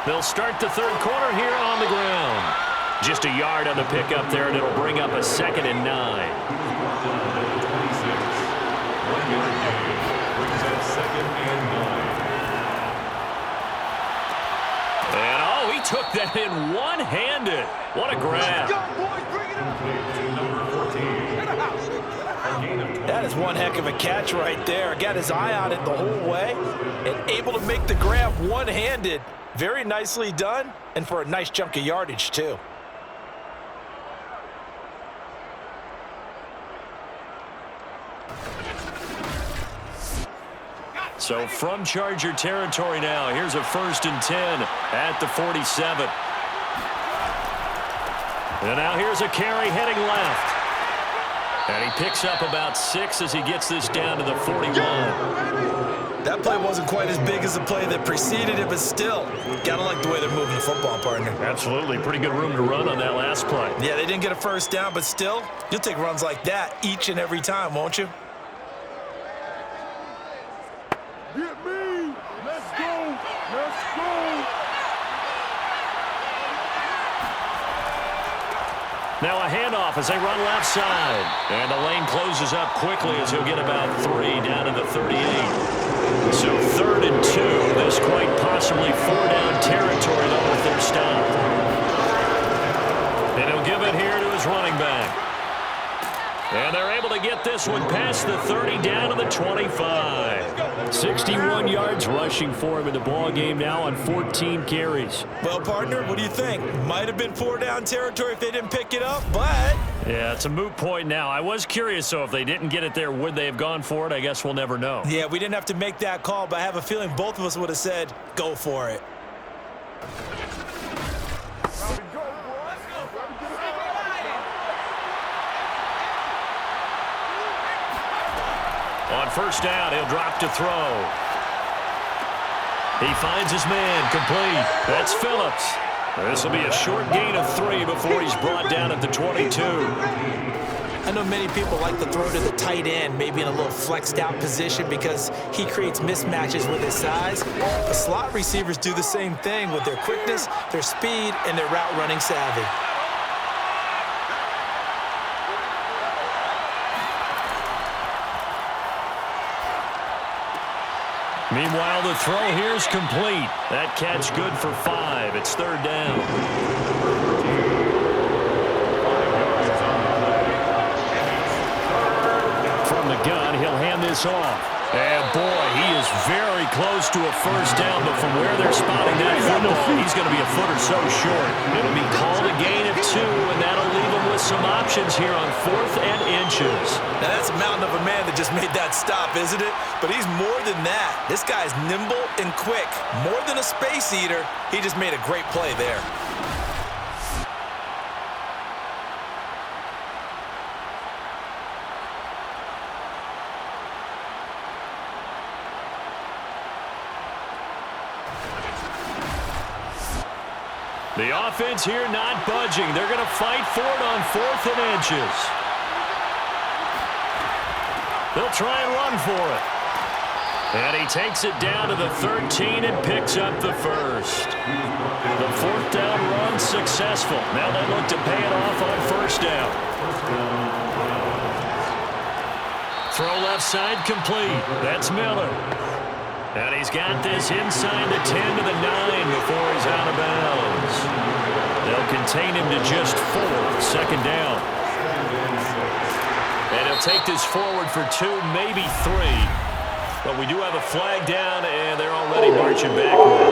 They'll start the third quarter here on the ground. Just a yard on the pickup there, and it'll bring up a 2nd and 9. And, oh, he took that in one-handed. What a grab. That is one heck of a catch right there. Got his eye on it the whole way and able to make the grab one-handed. Very nicely done, and for a nice chunk of yardage, too. So from Charger territory now, here's a 1st and 10 at the 47. And now here's a carry heading left. And he picks up about 6 as he gets this down to the 41. That play wasn't quite as big as the play that preceded it, but still, gotta like the way they're moving the football, partner. Absolutely. Pretty good room to run on that last play. Yeah, they didn't get a first down, but still, you'll take runs like that each and every time, won't you? Get me! Let's go! Let's go! Now a handoff as they run left side. And the lane closes up quickly as he'll get about 3 down to the 38. So 3rd and 2. This quite possibly 4-down territory though if they're stopped. And he'll give it here to his running back. And they're able to get this one past the 30 down to the 25. 61 yards rushing for him in the ball game now on 14 carries. Well, partner, what do you think? Might have been 4-down territory if they didn't pick it up, but... Yeah, it's a moot point now. I was curious, so if they didn't get it there, would they have gone for it? I guess we'll never know. Yeah, we didn't have to make that call, but I have a feeling both of us would have said, go for it. On 1st down, he'll drop to throw. He finds his man, complete. That's Phillips. This will be a short gain of 3 before he's brought down at the 22. I know many people like to throw to the tight end, maybe in a little flexed out position because he creates mismatches with his size. The slot receivers do the same thing with their quickness, their speed, and their route running savvy. Meanwhile, the throw here's complete. That catch good for 5. It's 3rd down. From the gun, he'll hand this off. And boy, he is very close to a 1st down, but from where they're spotting that football, he's going to be a foot or so short. It'll be called a gain of 2, and that'll leave him with some options here on 4th and inches. Now, that's a mountain of a man that just made that stop, isn't it? But he's more than that. This guy's nimble and quick. More than a space eater, he just made a great play there. The offense here not budging. They're going to fight for it on 4th and inches. They'll try and run for it. And he takes it down to the 13 and picks up the 1st. The 4th down run successful. Now they look to pay it off on 1st down. Throw left side complete. That's Miller. And he's got this inside the 10 to the 9 before he's out of bounds. They'll contain him to just 4, 2nd down. And he'll take this forward for 2, maybe 3. But we do have a flag down, and they're already marching backward.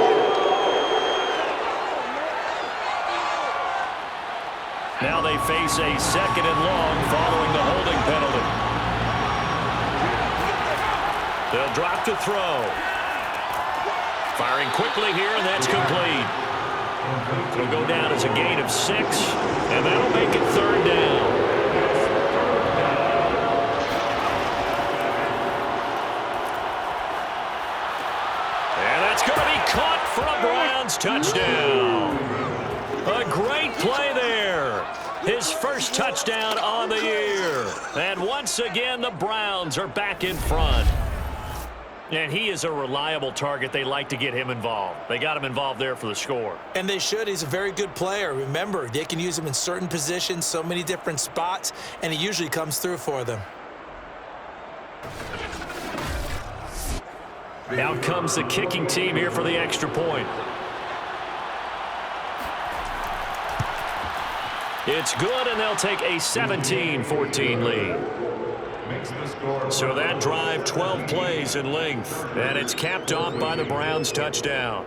Now they face a 2nd and long following the holding penalty. They'll drop to throw. Firing quickly here, and that's complete. It'll go down as a gain of 6, and that'll make it 3rd down. And that's going to be caught for a Browns touchdown. A great play there. His 1st touchdown on the year. And once again, the Browns are back in front. And he is a reliable target. They like to get him involved. They got him involved there for the score. And they should. He's a very good player. Remember, they can use him in certain positions, so many different spots, and he usually comes through for them. Out comes the kicking team here for the extra point. It's good, and they'll take a 17-14 lead. So that drive, 12 plays in length, and it's capped off by the Browns' touchdown.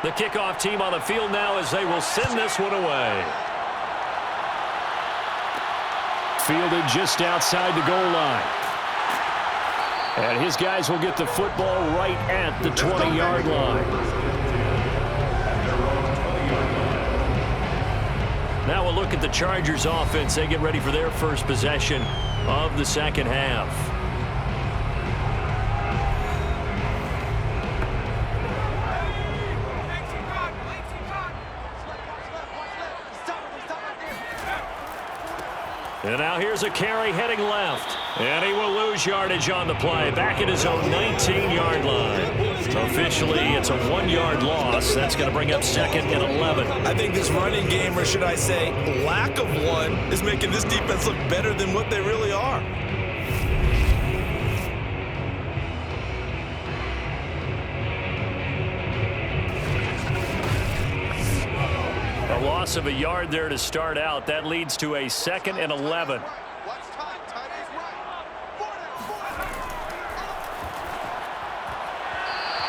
The kickoff team on the field now as they will send this one away. Fielded just outside the goal line. And his guys will get the football right at the 20-yard line. Now we'll look at the Chargers offense. They get ready for their first possession of the second half. And now here's a carry heading left. And he will lose yardage on the play. Back at his own 19-yard line. Officially, it's a 1-yard loss. That's going to bring up 2nd and 11. I think this running game, or should I say lack of one, is making this defense look better than what they really are. A loss of a yard there to start out. That leads to a 2nd and 11.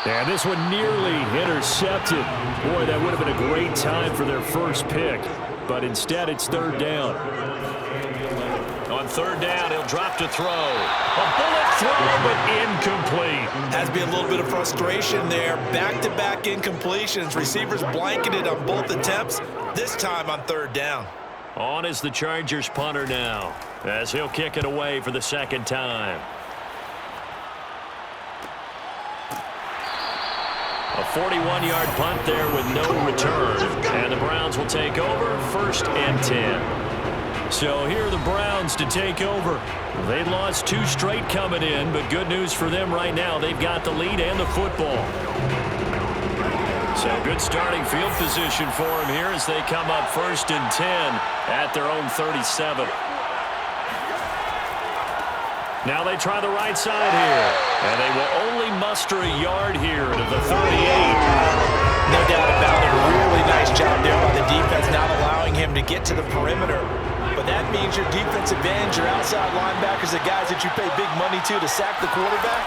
And this one nearly intercepted. Boy, that would have been a great time for their first pick. But instead, it's 3rd down. On 3rd down, he'll drop to throw. A bullet throw, but incomplete. Has to be a little bit of frustration there. Back-to-back incompletions. Receivers blanketed on both attempts, this time on 3rd down. On is the Chargers punter now, as he'll kick it away for the 2nd time. A 41-yard punt there with no return. And the Browns will take over, 1st and 10. So here are the Browns to take over. They lost 2 straight coming in, but good news for them right now. They've got the lead and the football. So good starting field position for them here as they come up 1st and 10 at their own 37. Now they try the right side here. And they will only muster a yard here to the 38. No doubt about it. Really nice job there by the defense, not allowing him to get to the perimeter. But that means your defensive ends, your outside linebackers, the guys that you pay big money to sack the quarterback,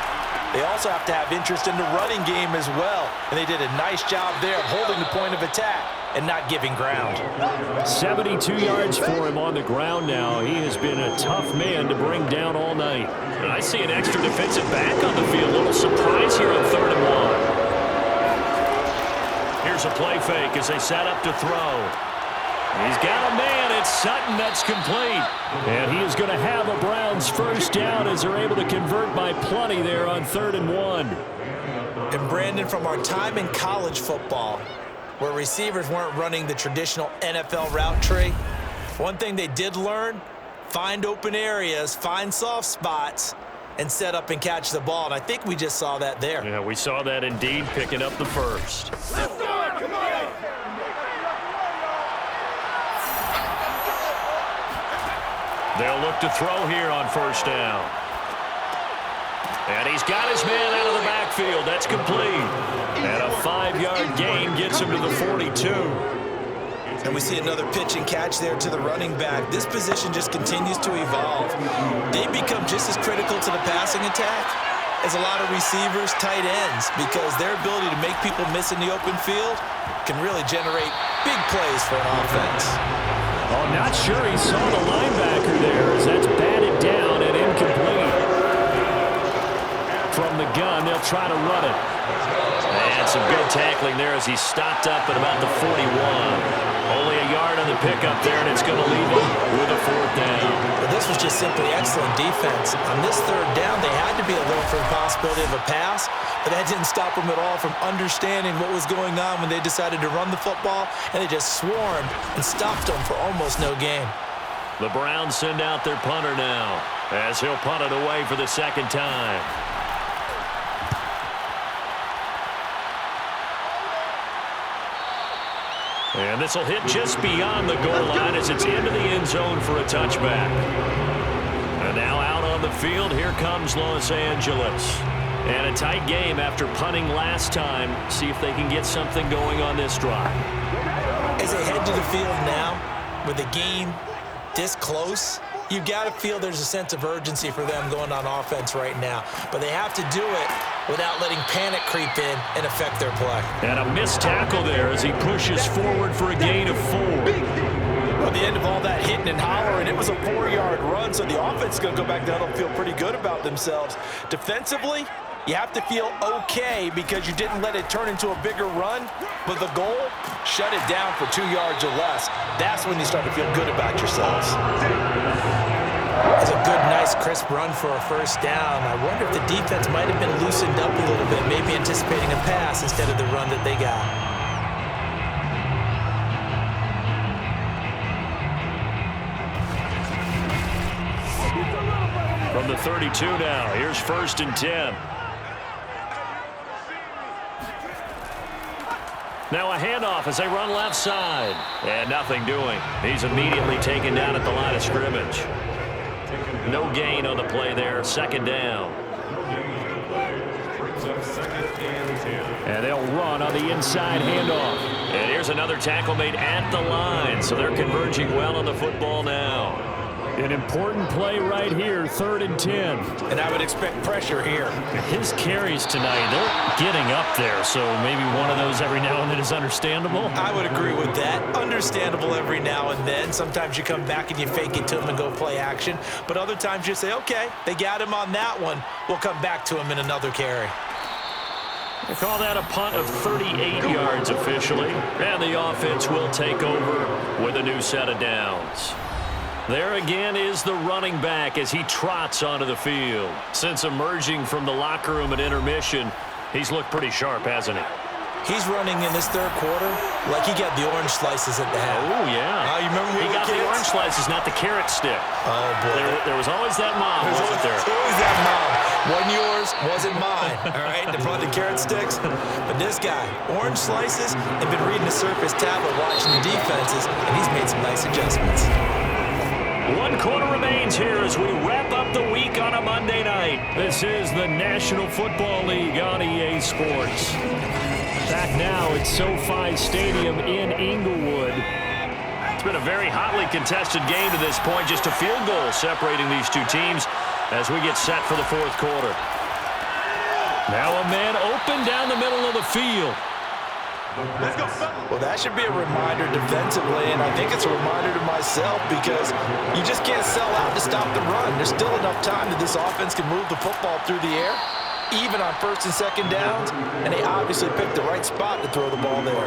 they also have to have interest in the running game as well. And they did a nice job there of holding the point of attack and not giving ground. 72 yards for him on the ground now. He has been a tough man to bring down all night. And I see an extra defensive back on the field. A little surprise here on 3rd and 1. Here's a play fake as they set up to throw. He's got a man. It's Sutton. That's complete. And he is going to have a Browns first down as they're able to convert by plenty there on 3rd and 1. And Brandon, from our time in college football, where receivers weren't running the traditional NFL route tree, one thing they did learn, find open areas, find soft spots, and set up and catch the ball. And I think we just saw that there. Yeah, we saw that indeed, picking up the first. Let's go! Come on! They'll look to throw here on 1st down. And he's got his man out of the backfield. That's complete. And a 5-yard gain gets him to the 42. And we see another pitch and catch there to the running back. This position just continues to evolve. They become just as critical to the passing attack as a lot of receivers, tight ends, because their ability to make people miss in the open field can really generate big plays for an offense. Oh, not sure he saw the linebacker there as that's batted down and incomplete. From the gun, they'll try to run it. And some good tackling there as he stopped up at about the 41. Only a yard on the pickup there, and it's going to leave him with a 4th down. Well, this was just simply excellent defense. On this 3rd down, they had to be alert for the possibility of a pass, but that didn't stop them at all from understanding what was going on when they decided to run the football, and they just swarmed and stopped them for almost no gain. The Browns send out their punter now as he'll punt it away for the 2nd time. And this will hit just beyond the goal line as it's into the end zone for a touchback. And now out on the field, here comes Los Angeles. And a tight game after punting last time. See if they can get something going on this drive. As they head to the field now, with the game this close, you've got to feel there's a sense of urgency for them going on offense right now. But they have to do it without letting panic creep in and affect their play. And a missed tackle there as he pushes forward for a gain of 4. At the end of all that hitting and hollering, it was a 4-yard run, so the offense is going to go back down and feel pretty good about themselves. Defensively, you have to feel okay because you didn't let it turn into a bigger run, but the goal, shut it down for 2 yards or less. That's when you start to feel good about yourselves. It's a good, nice, crisp run for a 1st down. I wonder if the defense might have been loosened up a little bit, maybe anticipating a pass instead of the run that they got. From the 32 now, here's 1st and 10. Now a handoff as they run left side. And nothing doing. He's immediately taken down at the line of scrimmage. No gain on the play there. 2nd down. And they'll run on the inside handoff. And here's another tackle made at the line. So they're converging well on the football now. An important play right here, 3rd and 10. And I would expect pressure here. His carries tonight, they're getting up there, so maybe one of those every now and then is understandable. I would agree with that. Understandable every now and then. Sometimes you come back and you fake it to him and go play action. But other times you say, okay, they got him on that one. We'll come back to him in another carry. They call that a punt of 38 yards officially. And the offense will take over with a new set of downs. There again is the running back as he trots onto the field. Since emerging from the locker room at intermission, he's looked pretty sharp, hasn't he? He's running in this 3rd quarter like he got the orange slices at the half. Oh, yeah. You remember when he got kids? The orange slices, not the carrot stick. Oh, boy. There was always that mom, wasn't there? There's always that mom. Wasn't yours, wasn't mine. All right, they brought the carrot sticks. But this guy, orange slices, and been reading the Surface tablet, watching the defenses, and he's made some nice adjustments. 1 quarter remains here as we wrap up the week on a Monday night. This is the National Football League on EA Sports. Back now at SoFi Stadium in Inglewood. It's been a very hotly contested game to this point. Just a field goal separating these two teams as we get set for the 4th quarter. Now a man open down the middle of the field. Well, that should be a reminder defensively, and I think it's a reminder to myself because you just can't sell out to stop the run. There's still enough time that this offense can move the football through the air, even on 1st and 2nd downs, and they obviously picked the right spot to throw the ball there.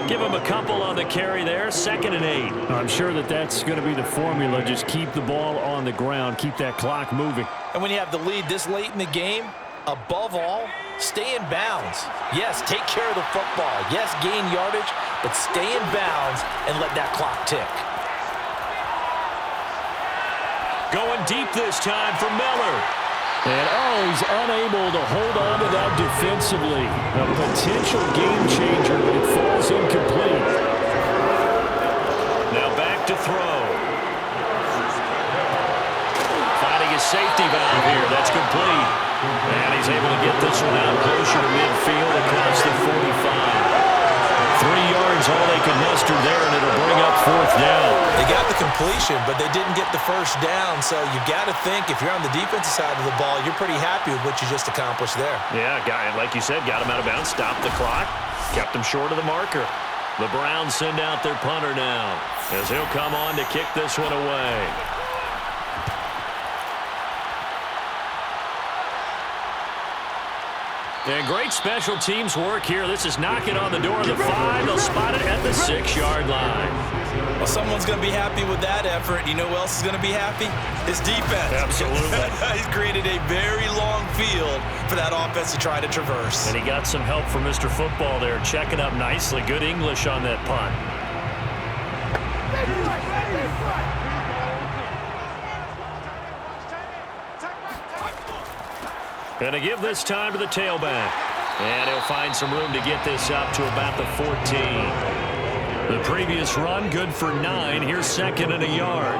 Give him a couple on the carry there, 2nd and 8. I'm sure that's going to be the formula. Just keep the ball on the ground, keep that clock moving. And when you have the lead this late in the game, above all, stay in bounds. Yes, take care of the football. Yes, gain yardage, but stay in bounds and let that clock tick. Going deep this time for Miller. And he's unable to hold on to that defensively. A potential game changer, but it falls incomplete. Now back to throw. Finding his safety valve here. That's complete. And he's able to get this one out closer to midfield across the 45. 3 yards, all they can muster there, and it'll bring up 4th down. They got the completion, but they didn't get the 1st down, so you got to think if you're on the defensive side of the ball, you're pretty happy with what you just accomplished there. Yeah, like you said, got him out of bounds, stopped the clock, kept him short of the marker. The Browns send out their punter now as he'll come on to kick this one away. And great special teams work here. This is knocking on the door of the 5. They'll spot it at the 6-yard line. Well, someone's going to be happy with that effort. You know who else is going to be happy? His defense. Absolutely. He's created a very long field for that offense to try to traverse. And he got some help from Mr. Football there, checking up nicely. Good English on that punt. And to give this time to the tailback. And he'll find some room to get this up to about the 14. The previous run, good for 9. Here's 2nd and a yard.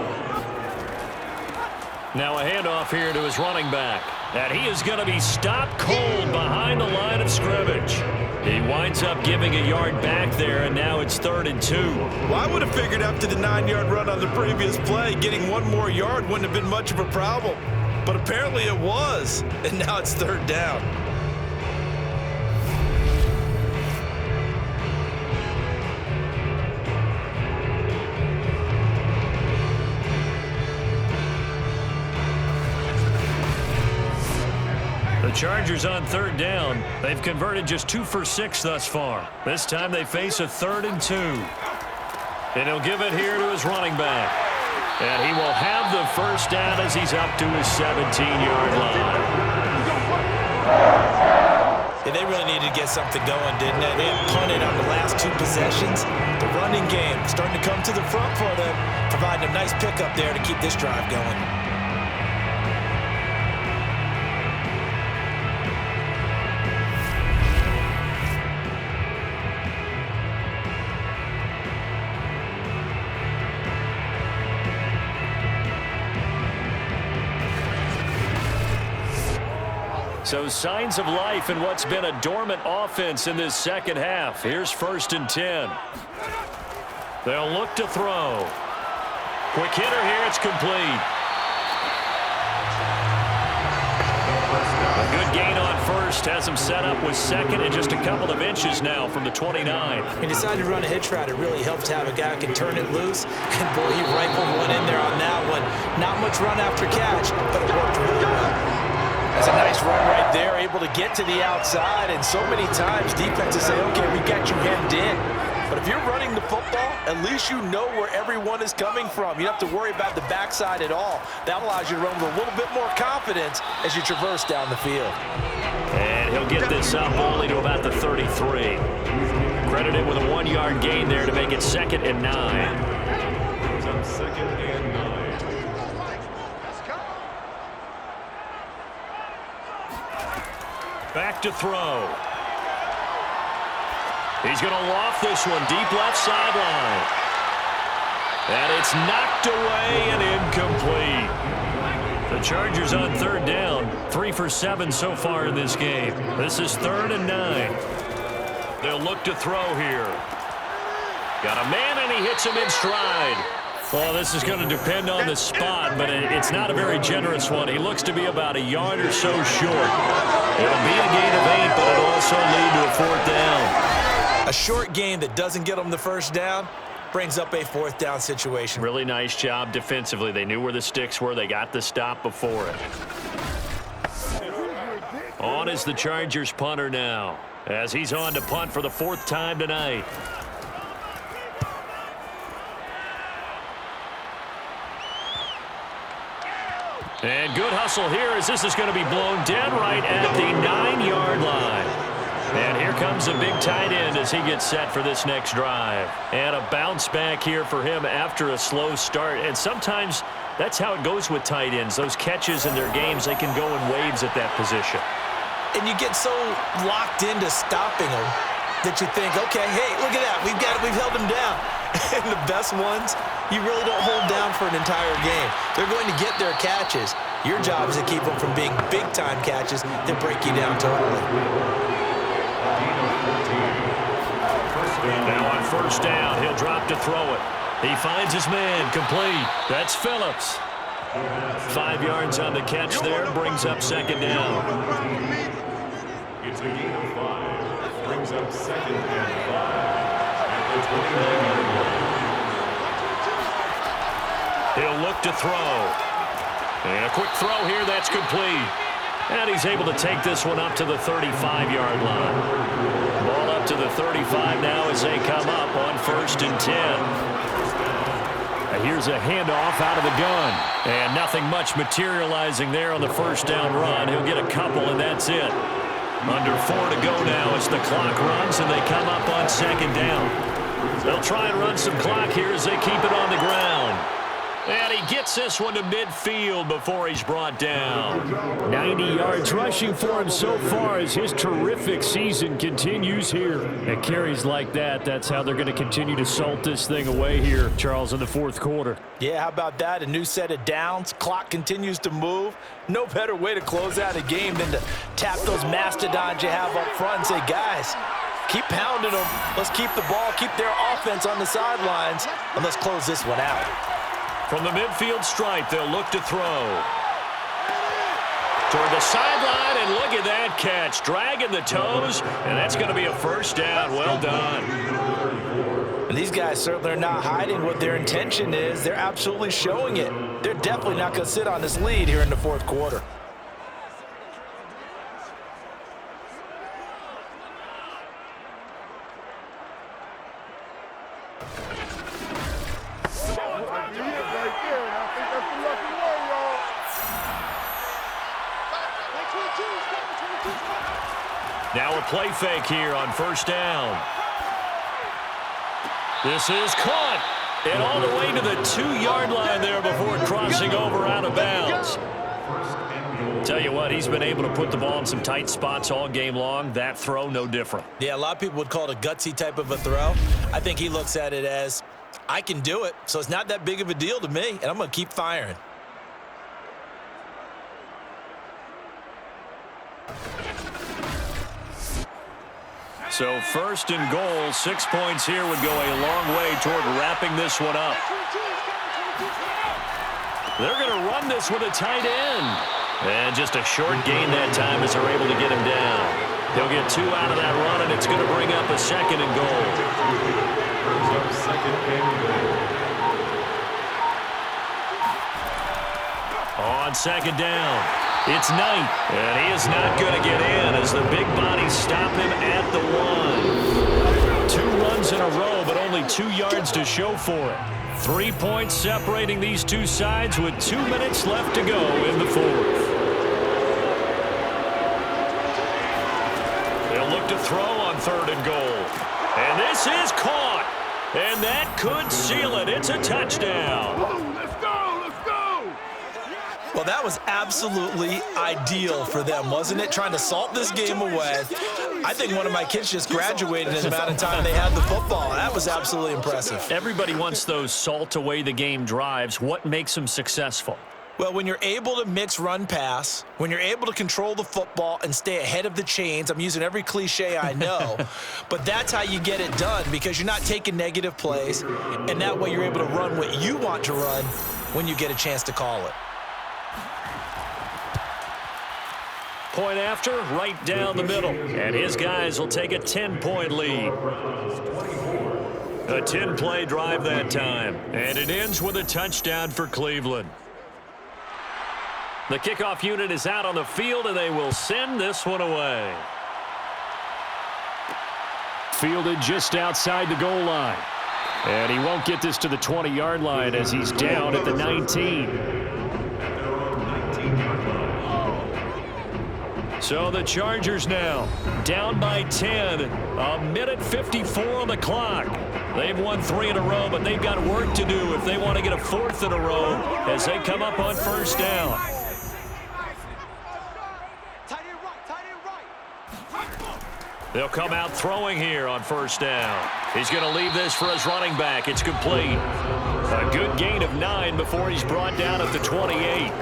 Now a handoff here to his running back. And he is going to be stopped cold behind the line of scrimmage. He winds up giving a yard back there, and now it's 3rd and 2. Well, I would have figured after the 9-yard run on the previous play, getting 1 more yard wouldn't have been much of a problem. But apparently it was, and now it's 3rd down. The Chargers on 3rd down. They've converted just 2 for 6 thus far. This time they face a 3rd and 2. And he'll give it here to his running back. And he will have the first down as he's up to his 17-yard line. Yeah, they really needed to get something going, didn't they? They had punted on the last 2 possessions. The running game starting to come to the front for them, providing a nice pickup there to keep this drive going. So signs of life in what's been a dormant offense in this second half. Here's 1st and 10. They'll look to throw. Quick hitter here. It's complete. A good gain on 1st. Has him set up with 2nd and just a couple of inches now from the 29. He decided to run a hitch route. It really helped to have a guy who can turn it loose. And, boy, he rifled one in there on that one. Not much run after catch, but it worked really well. That's a nice run right there, able to get to the outside, and so many times defenses say, okay, we got you hemmed in. But if you're running the football, at least you know where everyone is coming from. You don't have to worry about the backside at all. That allows you to run with a little bit more confidence as you traverse down the field. And he'll get this up only to about the 33. Credited with a 1-yard gain there to make it 2nd and 9. 2nd and 9. Back to throw. He's going to loft this one deep left sideline. And it's knocked away and incomplete. The Chargers on 3rd down. 3 for 7 so far in this game. This is 3rd and 9. They'll look to throw here. Got a man and he hits him in stride. Well, this is going to depend on the spot, but it's not a very generous one. He looks to be about a yard or so short. It'll be a gain of 8, but it'll also lead to a 4th down. A short gain that doesn't get them the first down brings up a 4th down situation. Really nice job defensively. They knew where the sticks were. They got the stop before it. On is the Chargers punter now, as he's on to punt for the 4th time tonight. And good hustle here as this is going to be blown dead right at the 9-yard line. And here comes a big tight end as he gets set for this next drive. And a bounce back here for him after a slow start. And sometimes that's how it goes with tight ends. Those catches in their games, they can go in waves at that position. And you get so locked into stopping them that you think, okay, hey, look at that. We've held them down. And the best ones, you really don't hold down for an entire game. They're going to get their catches. Your job is to keep them from being big-time catches that break you down totally. Now on 1st down, he'll drop to throw it. He finds his man, complete. That's Phillips. 5 yards on the catch there, brings up 2nd down. It's a gain of 5. Brings up 2nd and 5. At the 29-yard line. He'll look to throw. And a quick throw here, that's complete. And he's able to take this one up to the 35-yard line. Ball up to the 35 now as they come up on 1st and 10. And here's a handoff out of the gun. And nothing much materializing there on the first down run. He'll get a couple, and that's it. Under 4 to go now as the clock runs, and they come up on 2nd down. They'll try and run some clock here as they keep it on the ground. And he gets this one to midfield before he's brought down. 90 yards rushing for him so far as his terrific season continues here. At carries like that, that's how they're going to continue to salt this thing away here, Charles, in the 4th quarter. Yeah, how about that? A new set of downs. Clock continues to move. No better way to close out a game than to tap those mastodons you have up front and say, guys, keep pounding them. Let's keep the ball, keep their offense on the sidelines, and let's close this one out. From the midfield stripe, they'll look to throw. Toward the sideline, and look at that catch. Dragging the toes, and that's going to be a first down. Well done. And these guys certainly are not hiding what their intention is. They're absolutely showing it. They're definitely not going to sit on this lead here in the 4th quarter. Now a play fake here on 1st down. This is caught. And all the way to the 2-yard line there before crossing over out of bounds. Tell you what, he's been able to put the ball in some tight spots all game long. That throw, no different. Yeah, a lot of people would call it a gutsy type of a throw. I think he looks at it as, I can do it, so it's not that big of a deal to me, and I'm going to keep firing. So 1st and goal, 6 points here would go a long way toward wrapping this one up. They're going to run this with a tight end. And just a short gain that time as they're able to get him down. He'll get 2 out of that run, and it's going to bring up a 2nd and goal. Brings up 2nd and goal. On 2nd down. It's Knight, and he is not going to get in as the big bodies stop him at the 1. 2 runs in a row, but only 2 yards to show for it. 3 points separating these two sides with 2 minutes left to go in the 4th. They'll look to throw on 3rd and goal. And this is caught, and that could seal it. It's a touchdown. Well, that was absolutely ideal for them, wasn't it? Trying to salt this game away. I think one of my kids just graduated in the amount of time they had the football. That was absolutely impressive. Everybody wants those salt away the game drives. What makes them successful? Well, when you're able to mix run-pass, when you're able to control the football and stay ahead of the chains, I'm using every cliche I know, but that's how you get it done because you're not taking negative plays, and that way you're able to run what you want to run when you get a chance to call it. Point after, right down the middle. And his guys will take a 10-point lead. A 10-play drive that time. And it ends with a touchdown for Cleveland. The kickoff unit is out on the field, and they will send this one away. Fielded just outside the goal line. And he won't get this to the 20-yard line as he's down at the 19. So the Chargers now down by 10. A minute 54 on the clock. They've won 3 in a row, but they've got work to do if they want to get a 4th in a row as they come up on 1st down. They'll come out throwing here on 1st down. He's going to leave this for his running back. It's complete. A good gain of 9 before he's brought down at the 28.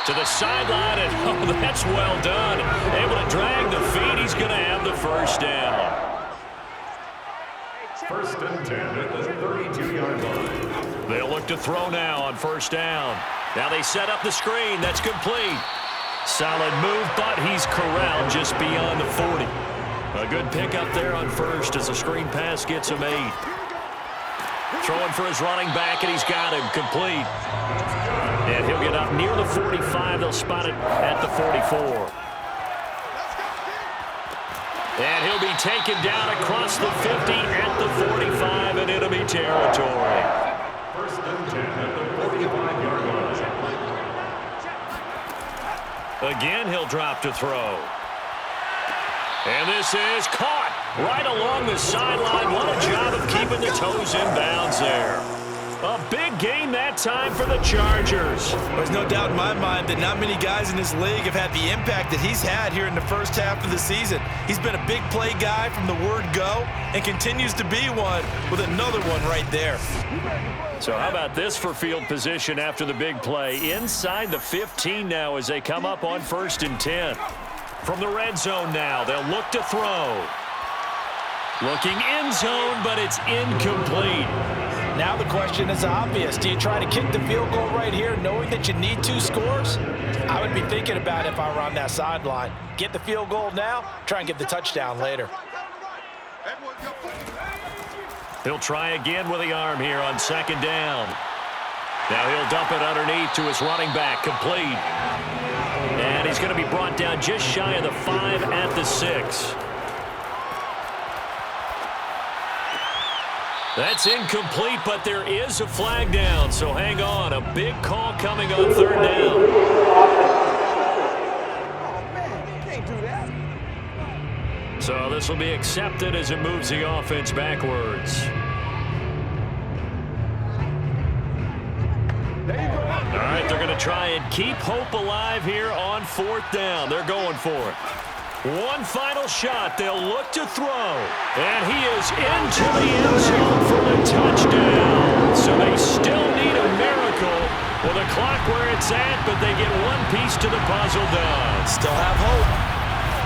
To the sideline, and oh, that's well done. Able to drag the feet. He's going to have the 1st down. 1st and 10 at the 32-yard line. They'll look to throw now on 1st down. Now they set up the screen. That's complete. Solid move, but he's corralled just beyond the 40. A good pickup there on 1st as the screen pass gets him 8. Throwing for his running back, and he's got him complete. And he'll get up near the 45. They'll spot it at the 44. And he'll be taken down across the 50 at the 45 in enemy territory. First and 10 at the 45-yard line. Again, he'll drop to throw. And this is caught right along the sideline. What a job of keeping the toes in bounds there. A big gain that time for the Chargers. There's no doubt in my mind that not many guys in this league have had the impact that he's had here in the first half of the season. He's been a big play guy from the word go and continues to be one with another one right there. So how about this for field position after the big play? Inside the 15 now as they come up on 1st and 10. From the red zone now, they'll look to throw. Looking end zone, but it's incomplete. Now the question is obvious. Do you try to kick the field goal right here knowing that you need 2 scores? I would be thinking about it if I were on that sideline. Get the field goal now, try and get the touchdown later. He'll try again with the arm here on 2nd down. Now he'll dump it underneath to his running back, complete. And he's going to be brought down just shy of the 5 at the 6. That's incomplete, but there is a flag down, so hang on. A big call coming on 3rd down. So this will be accepted as it moves the offense backwards. All right, they're going to try and keep hope alive here on 4th down. They're going for it. One final shot. They'll look to throw. And he is into the end zone for the touchdown. So they still need a miracle with the clock where it's at, but they get one piece to the puzzle done. Still have hope.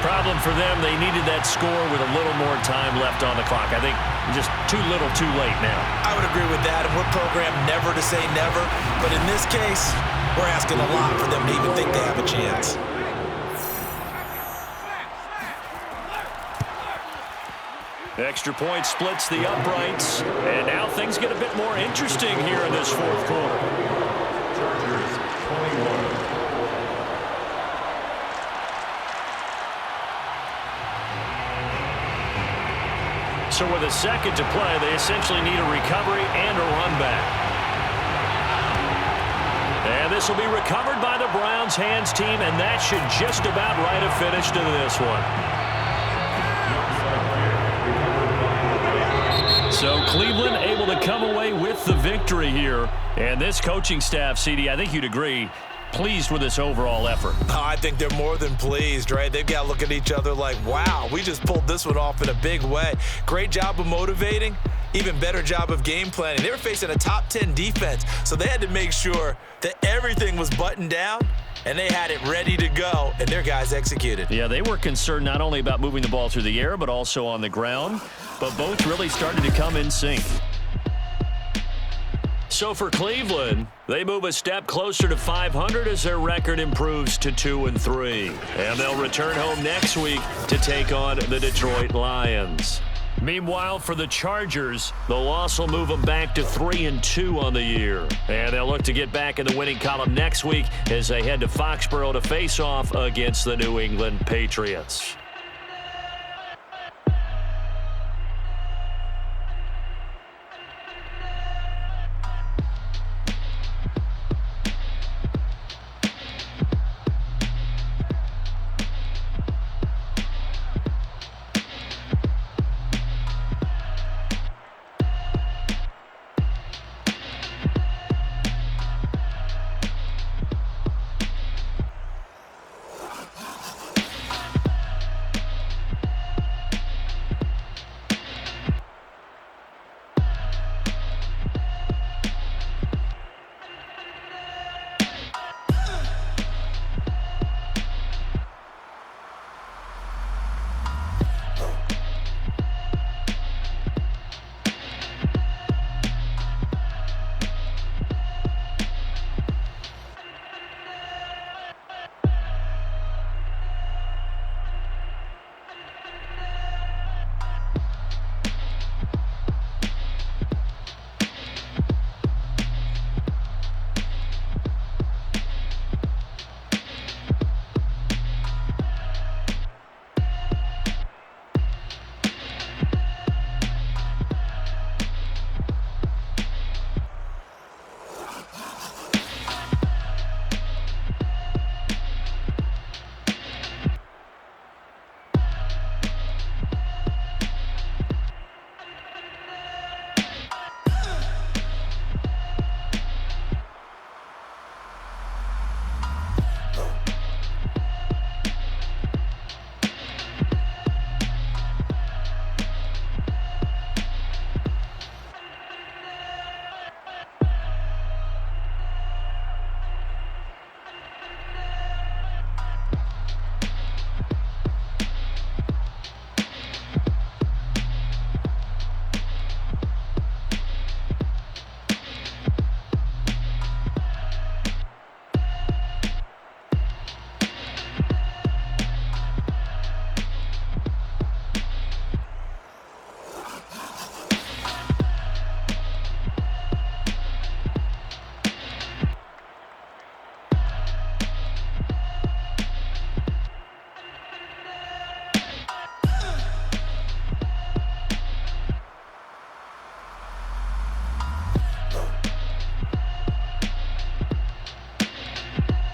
Problem for them, they needed that score with a little more time left on the clock. I think just too little too late now. I would agree with that, and we're programmed never to say never. But in this case, we're asking a lot for them to even think they have a chance. Extra point splits the uprights, and now things get a bit more interesting here in this 4th quarter. Chargers 21. So with a second to play, they essentially need a recovery and a run back. And this will be recovered by the Browns hands team, and that should just about write a finish to this one. So Cleveland able to come away with the victory here. And this coaching staff, CD, I think you'd agree, pleased with this overall effort. Oh, I think they're more than pleased, right? They've got to look at each other like, wow, we just pulled this one off in a big way. Great job of motivating, even better job of game planning. They were facing a top 10 defense, so they had to make sure that everything was buttoned down, and they had it ready to go, and their guys executed. Yeah, they were concerned not only about moving the ball through the air, but also on the ground, but both really started to come in sync. So for Cleveland, they move a step closer to 500 as their record improves to 2-3. And they'll return home next week to take on the Detroit Lions. Meanwhile, for the Chargers, the loss will move them back to 3-2 on the year. And they'll look to get back in the winning column next week as they head to Foxborough to face off against the New England Patriots.